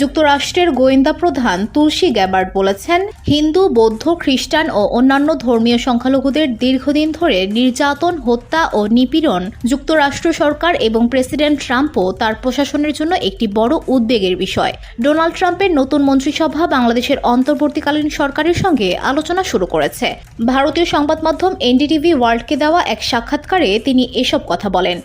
যুক্তরাষ্ট্রের গোয়েন্দা প্রধান তুলসী গ্যাবার্ড বলেছেন, হিন্দু, বৌদ্ধ, খ্রিস্টান ও অন্যান্য ধর্মীয় সংখ্যালঘুদের দীর্ঘদিন ধরে নির্যাতন, হত্যা ও নিপীড়ন যুক্তরাষ্ট্র সরকার এবং প্রেসিডেন্ট ট্রাম্পও তার প্রশাসনের জন্য একটি বড় উদ্বেগের বিষয়। ডোনাল্ড ট্রাম্পের নতুন মন্ত্রিসভা বাংলাদেশের অন্তর্বর্তীকালীন সরকারের সঙ্গে আলোচনা শুরু করেছে। ভারতীয় সংবাদ মাধ্যম এনডিটিভি ওয়ার্ল্ডকে দেওয়া এক সাক্ষাৎকারে তিনি এসব কথা বলেন।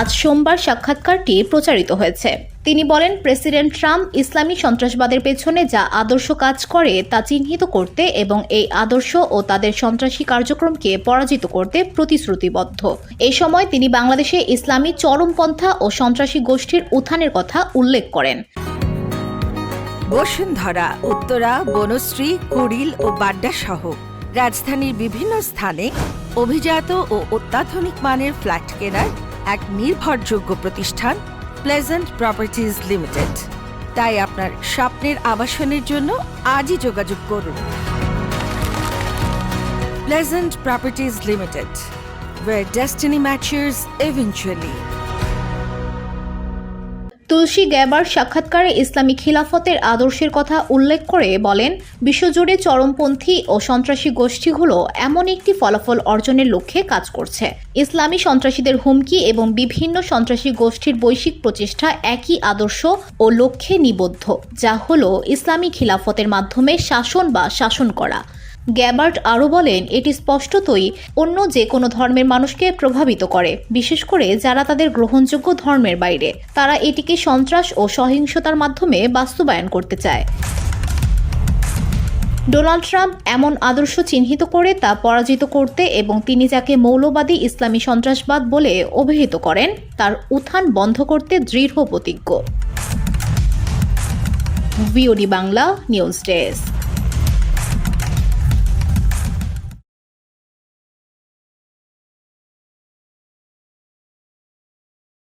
আজ সোমবার সাক্ষাৎকারটি প্রচারিত হয়েছে। তিনি বলেন, প্রেসিডেন্ট ট্রাম্প ইসলামী সন্ত্রাসবাদের পেছনে যা আদর্শ কাজ করে তা চিহ্নিত করতে এবং এই আদর্শ ও তাদের সন্ত্রাসী কার্যক্রমকে পরাজিত করতে প্রতিশ্রুতিবদ্ধ। এই সময় তিনি বাংলাদেশে ইসলামী চরমপন্থা ও সন্ত্রাসী গোষ্ঠীর উত্থানের কথা উল্লেখ করেন। বসুন্ধরা, উত্তরা, বনশ্রী, কুড়িল ও বাড্ডা সহ রাজধানীর বিভিন্ন স্থানে অভিজাত ও অত্যাধুনিক মানের ফ্ল্যাট কেনার এক নির্ভরযোগ্য প্রতিষ্ঠান প্লেজেন্ট প্রপার্টিজ লিমিটেড। তাই আপনার স্বপ্নের আবাসনের জন্য আজই যোগাযোগ করুন। Pleasant properties limited, where destiny matches eventually. Tulsi Gabbard সাক্ষাৎকারে ইসলামী খিলাফতের আদর্শের কথা উল্লেখ করে বলেন, বিশ্বজুড়ে চরমপন্থী ও সন্ত্রাসী গোষ্ঠীগুলো এমন একটি ফলাফল অর্জনের লক্ষ্যে কাজ করছে। ইসলামী সন্ত্রাসীদের হুমকি এবং বিভিন্ন সন্ত্রাসী গোষ্ঠীর বৈশ্বিক প্রচেষ্টা একই আদর্শ ও লক্ষ্যে নিবদ্ধ, যা হল ইসলামী খিলাফতের মাধ্যমে শাসন বা শাসন করা। গ্যাবার্ড আরও বলেন, এটি স্পষ্টতই অন্য যে কোনো ধর্মের মানুষকে প্রভাবিত করে, বিশেষ করে যারা তাদের গ্রহণযোগ্য ধর্মের বাইরে। তারা এটিকে সন্ত্রাস ও সহিংসতার মাধ্যমে বাস্তবায়ন করতে চায়। ডোনাল্ড ট্রাম্প এমন আদর্শ চিহ্নিত করে তা পরাজিত করতে এবং তিনি যাকে মৌলবাদী ইসলামী সন্ত্রাসবাদ বলে অভিহিত করেন তার উত্থান বন্ধ করতে দৃঢ় প্রতিজ্ঞ। VOD Bangla news desk.